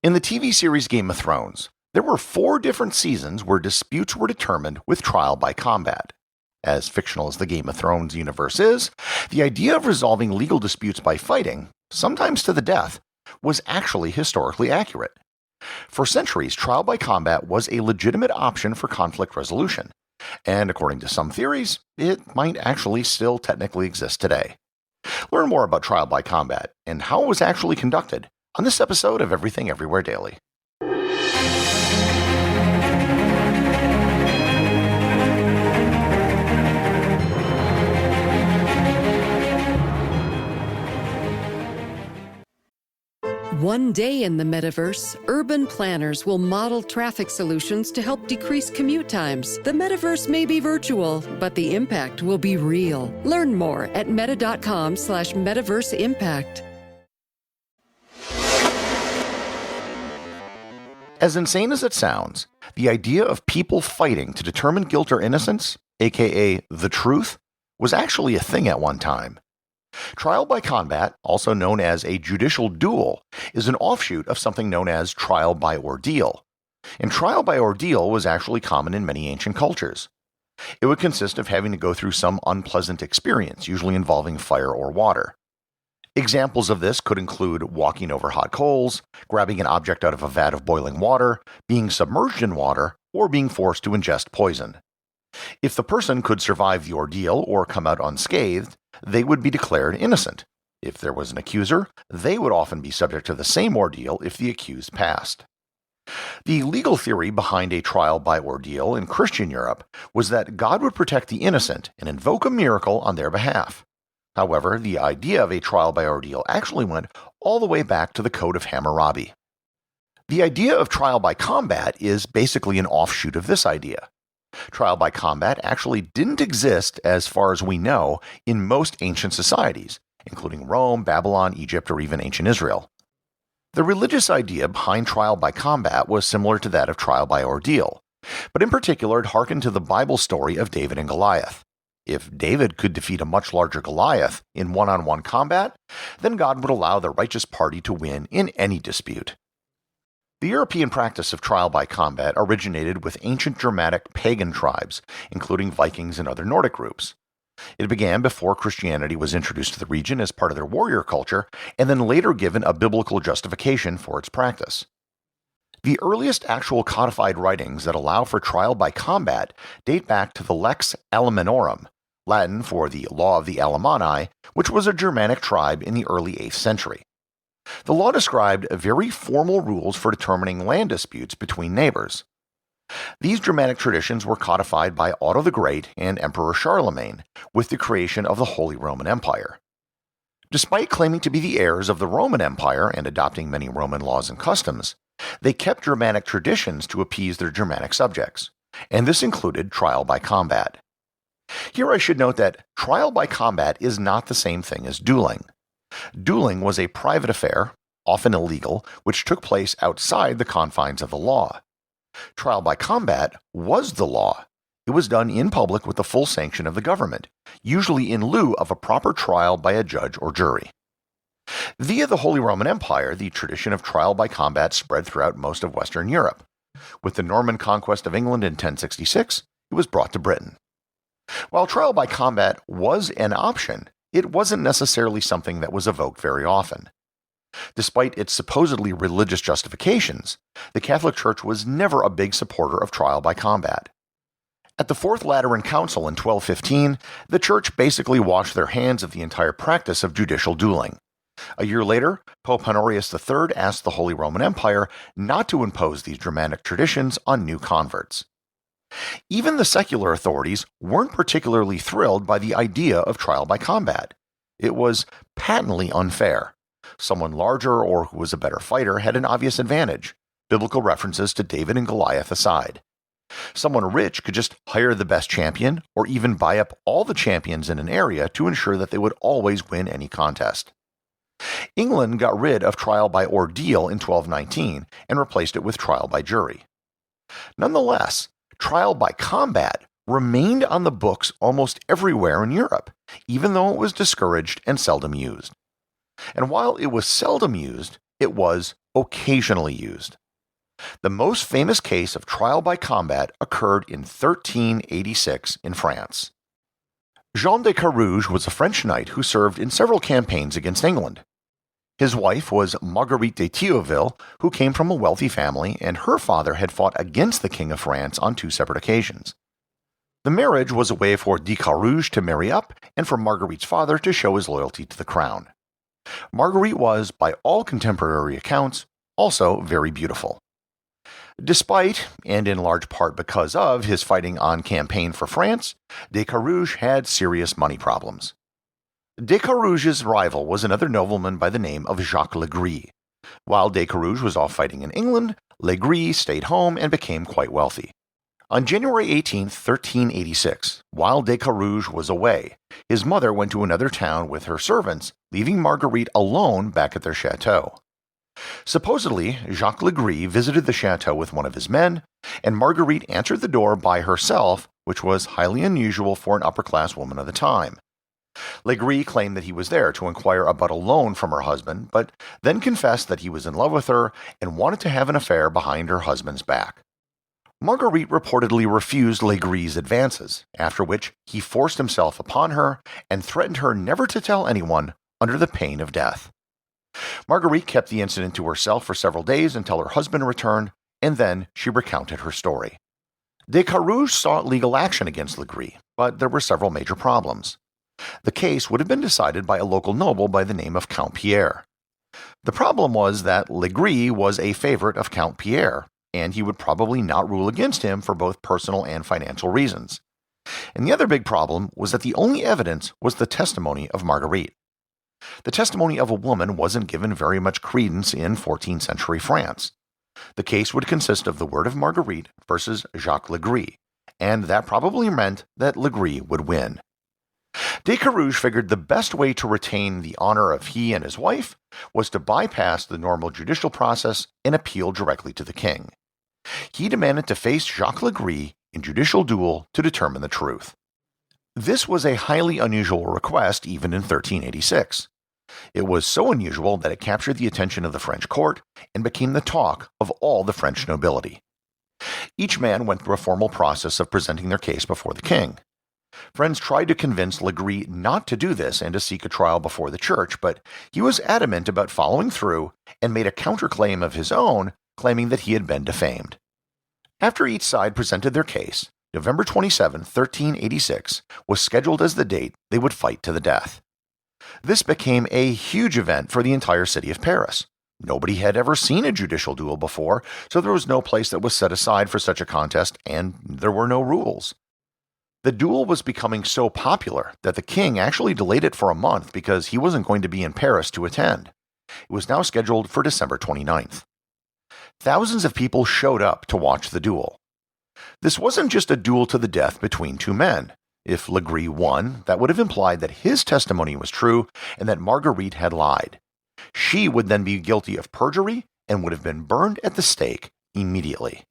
In the TV series Game of Thrones, there were 4 different seasons where disputes were determined with trial by combat. As fictional as the Game of Thrones universe is, the idea of resolving legal disputes by fighting, sometimes to the death, was actually historically accurate. For centuries, trial by combat was a legitimate option for conflict resolution, and according to some theories, it might actually still technically exist today. Learn more about trial by combat and how it was actually conducted on this episode of Everything Everywhere Daily. One day in the metaverse, urban planners will model traffic solutions to help decrease commute times. The metaverse may be virtual, but the impact will be real. Learn more at meta.com/metaverseimpact. As insane as it sounds, the idea of people fighting to determine guilt or innocence, aka the truth, was actually a thing at one time. Trial by combat, also known as a judicial duel, is an offshoot of something known as trial by ordeal. And trial by ordeal was actually common in many ancient cultures. It would consist of having to go through some unpleasant experience, usually involving fire or water. Examples of this could include walking over hot coals, grabbing an object out of a vat of boiling water, being submerged in water, or being forced to ingest poison. If the person could survive the ordeal or come out unscathed, they would be declared innocent. If there was an accuser, they would often be subject to the same ordeal if the accused passed. The legal theory behind a trial by ordeal in Christian Europe was that God would protect the innocent and invoke a miracle on their behalf. However, the idea of a trial by ordeal actually went all the way back to the Code of Hammurabi. The idea of trial by combat is basically an offshoot of this idea. Trial by combat actually didn't exist, as far as we know, in most ancient societies, including Rome, Babylon, Egypt, or even ancient Israel. The religious idea behind trial by combat was similar to that of trial by ordeal, but in particular it harkened to the Bible story of David and Goliath. If David could defeat a much larger Goliath in one-on-one combat, then God would allow the righteous party to win in any dispute. The European practice of trial by combat originated with ancient Germanic pagan tribes, including Vikings and other Nordic groups. It began before Christianity was introduced to the region as part of their warrior culture, and then later given a biblical justification for its practice. The earliest actual codified writings that allow for trial by combat date back to the Lex Alamanorum, Latin for the Law of the Al-Amani, which was a Germanic tribe in the early 8th century. The law described very formal rules for determining land disputes between neighbors. These Germanic traditions were codified by Otto the Great and Emperor Charlemagne with the creation of the Holy Roman Empire. Despite claiming to be the heirs of the Roman Empire and adopting many Roman laws and customs, they kept Germanic traditions to appease their Germanic subjects, and this included trial by combat. Here I should note that trial by combat is not the same thing as dueling. Dueling was a private affair, often illegal, which took place outside the confines of the law. Trial by combat was the law. It was done in public with the full sanction of the government, usually in lieu of a proper trial by a judge or jury. Via the Holy Roman Empire, the tradition of trial by combat spread throughout most of Western Europe. With the Norman conquest of England in 1066, it was brought to Britain. While trial by combat was an option, it wasn't necessarily something that was evoked very often. Despite its supposedly religious justifications, the Catholic Church was never a big supporter of trial by combat. At the Fourth Lateran Council in 1215, the Church basically washed their hands of the entire practice of judicial dueling. A year later, Pope Honorius III asked the Holy Roman Empire not to impose these Germanic traditions on new converts. Even the secular authorities weren't particularly thrilled by the idea of trial by combat. It was patently unfair. Someone larger or who was a better fighter had an obvious advantage, biblical references to David and Goliath aside. Someone rich could just hire the best champion or even buy up all the champions in an area to ensure that they would always win any contest. England got rid of trial by ordeal in 1219 and replaced it with trial by jury. Nonetheless, trial by combat remained on the books almost everywhere in Europe, even though it was discouraged and seldom used. And while it was seldom used, it was occasionally used. The most famous case of trial by combat occurred in 1386 in France. Jean de Carouge was a French knight who served in several campaigns against England. His wife was Marguerite de Thionville, who came from a wealthy family, and her father had fought against the King of France on 2 separate occasions. The marriage was a way for de Carouge to marry up and for Marguerite's father to show his loyalty to the crown. Marguerite was, by all contemporary accounts, also very beautiful. Despite, and in large part because of, his fighting on campaign for France, de Carouge had serious money problems. De Carouge's rival was another nobleman by the name of Jacques Legris. While de Carouge was off fighting in England, Legris stayed home and became quite wealthy. On January 18, 1386, while de Carouge was away, his mother went to another town with her servants, leaving Marguerite alone back at their chateau. Supposedly, Jacques Legris visited the chateau with one of his men, and Marguerite answered the door by herself, which was highly unusual for an upper-class woman of the time. Legris claimed that he was there to inquire about a loan from her husband, but then confessed that he was in love with her and wanted to have an affair behind her husband's back. Marguerite reportedly refused Legris' advances, after which he forced himself upon her and threatened her never to tell anyone under the pain of death. Marguerite kept the incident to herself for several days until her husband returned, and then she recounted her story. De Carouge sought legal action against Legris, but there were several major problems. The case would have been decided by a local noble by the name of Count Pierre. The problem was that Legris was a favorite of Count Pierre, and he would probably not rule against him for both personal and financial reasons. And the other big problem was that the only evidence was the testimony of Marguerite. The testimony of a woman wasn't given very much credence in 14th century France. The case would consist of the word of Marguerite versus Jacques Legris, and that probably meant that Legris would win. De Carouge figured the best way to retain the honor of he and his wife was to bypass the normal judicial process and appeal directly to the king. He demanded to face Jacques Legris in judicial duel to determine the truth. This was a highly unusual request even in 1386. It was so unusual that it captured the attention of the French court and became the talk of all the French nobility. Each man went through a formal process of presenting their case before the king. Friends tried to convince Legris not to do this and to seek a trial before the church, but he was adamant about following through and made a counterclaim of his own, claiming that he had been defamed. After each side presented their case, November 27, 1386 was scheduled as the date they would fight to the death. This became a huge event for the entire city of Paris. Nobody had ever seen a judicial duel before, so there was no place that was set aside for such a contest, and there were no rules. The duel was becoming so popular that the king actually delayed it for a month because he wasn't going to be in Paris to attend. It was now scheduled for December 29th. Thousands of people showed up to watch the duel. This wasn't just a duel to the death between two men. If Legris won, that would have implied that his testimony was true and that Marguerite had lied. She would then be guilty of perjury and would have been burned at the stake immediately.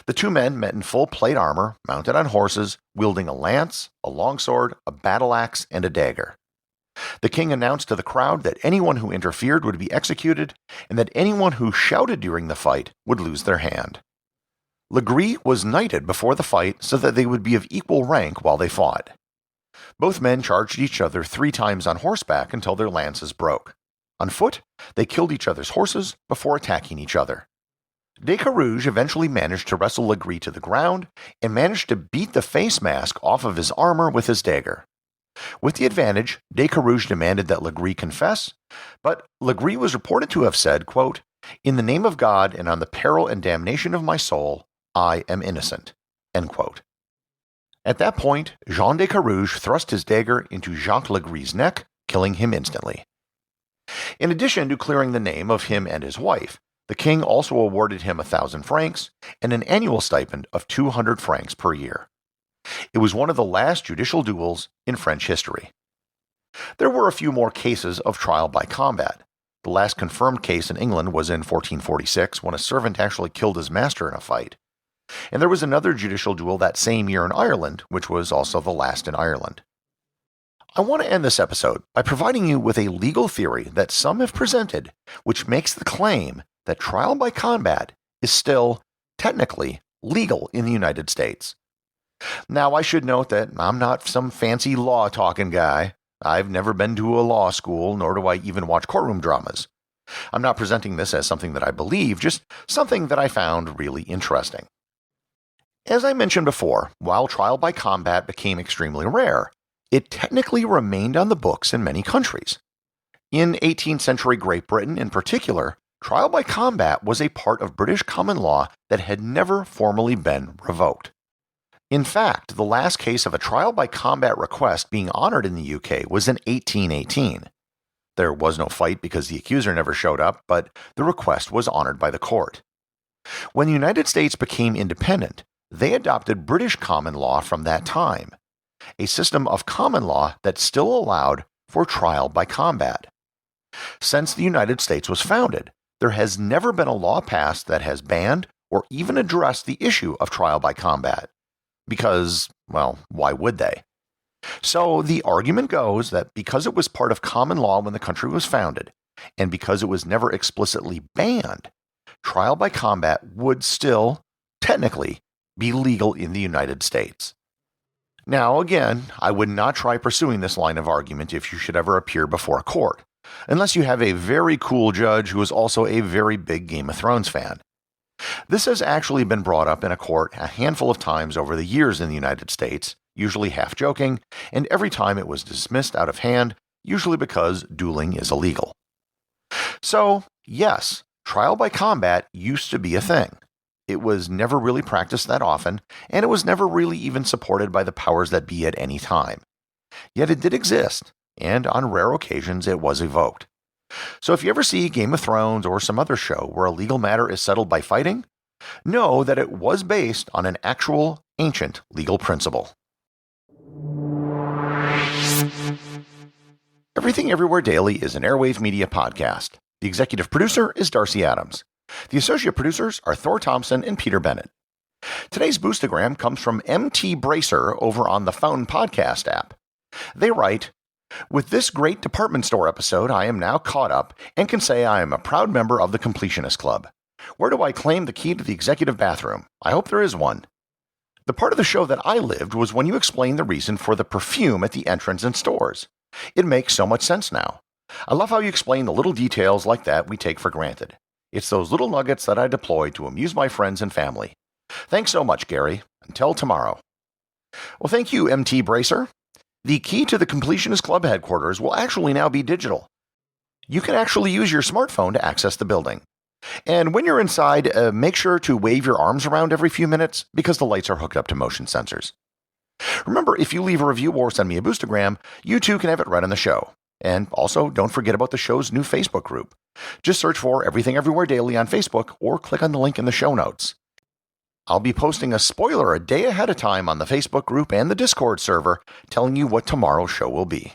The two men met in full plate armor, mounted on horses, wielding a lance, a longsword, a battle axe, and a dagger. The king announced to the crowd that anyone who interfered would be executed, and that anyone who shouted during the fight would lose their hand. Legris was knighted before the fight so that they would be of equal rank while they fought. Both men charged each other 3 times on horseback until their lances broke. On foot, they killed each other's horses before attacking each other. De Carouge eventually managed to wrestle Legris to the ground and managed to beat the face mask off of his armor with his dagger. With the advantage, De Carouge demanded that Legris confess, but Legris was reported to have said, quote, "In the name of God and on the peril and damnation of my soul, I am innocent." End quote. At that point, Jean de Carouge thrust his dagger into Jacques Legris' neck, killing him instantly. In addition to clearing the name of him and his wife, the king also awarded him 1,000 francs and an annual stipend of 200 francs per year. It was one of the last judicial duels in French history. There were a few more cases of trial by combat. The last confirmed case in England was in 1446 when a servant actually killed his master in a fight. And there was another judicial duel that same year in Ireland, which was also the last in Ireland. I want to end this episode by providing you with a legal theory that some have presented, which makes the claim that trial by combat is still, technically, legal in the United States. Now, I should note that I'm not some fancy law-talking guy. I've never been to a law school, nor do I even watch courtroom dramas. I'm not presenting this as something that I believe, just something that I found really interesting. As I mentioned before, while trial by combat became extremely rare, it technically remained on the books in many countries. In 18th century Great Britain in particular, trial by combat was a part of British common law that had never formally been revoked. In fact, the last case of a trial by combat request being honored in the UK was in 1818. There was no fight because the accuser never showed up, but the request was honored by the court. When the United States became independent, they adopted British common law from that time, a system of common law that still allowed for trial by combat. Since the United States was founded, there has never been a law passed that has banned or even addressed the issue of trial by combat. Because, well, why would they? So the argument goes that because it was part of common law when the country was founded, and because it was never explicitly banned, trial by combat would still, technically, be legal in the United States. Now, again, I would not try pursuing this line of argument if you should ever appear before a court, unless you have a very cool judge who is also a very big Game of Thrones fan. This has actually been brought up in a court a handful of times over the years in the United States, usually half joking, and every time it was dismissed out of hand, usually because dueling is illegal. So, yes, trial by combat used to be a thing. It was never really practiced that often, and it was never really even supported by the powers that be at any time. Yet it did exist, and on rare occasions it was evoked. So if you ever see Game of Thrones or some other show where a legal matter is settled by fighting, know that it was based on an actual ancient legal principle. Everything Everywhere Daily is an Airwave Media podcast. The executive producer is Darcy Adams. The associate producers are Thor Thomsen and Peter Bennett. Today's Boostagram comes from MT Bracer over on the Fountain Podcast app. They write, "With this great department store episode, I am now caught up and can say I am a proud member of the Completionist Club. Where do I claim the key to the executive bathroom? I hope there is one. The part of the show that I lived was when you explained the reason for the perfume at the entrance in stores. It makes so much sense now. I love how you explain the little details like that we take for granted. It's those little nuggets that I deploy to amuse my friends and family. Thanks so much, Gary. Until tomorrow." Well, thank you, MT Bracer. The key to the Completionist Club headquarters will actually now be digital. You can actually use your smartphone to access the building. And when you're inside, make sure to wave your arms around every few minutes because the lights are hooked up to motion sensors. Remember, if you leave a review or send me a Boostagram, you too can have it read on the show. And also, don't forget about the show's new Facebook group. Just search for Everything Everywhere Daily on Facebook or click on the link in the show notes. I'll be posting a spoiler a day ahead of time on the Facebook group and the Discord server telling you what tomorrow's show will be.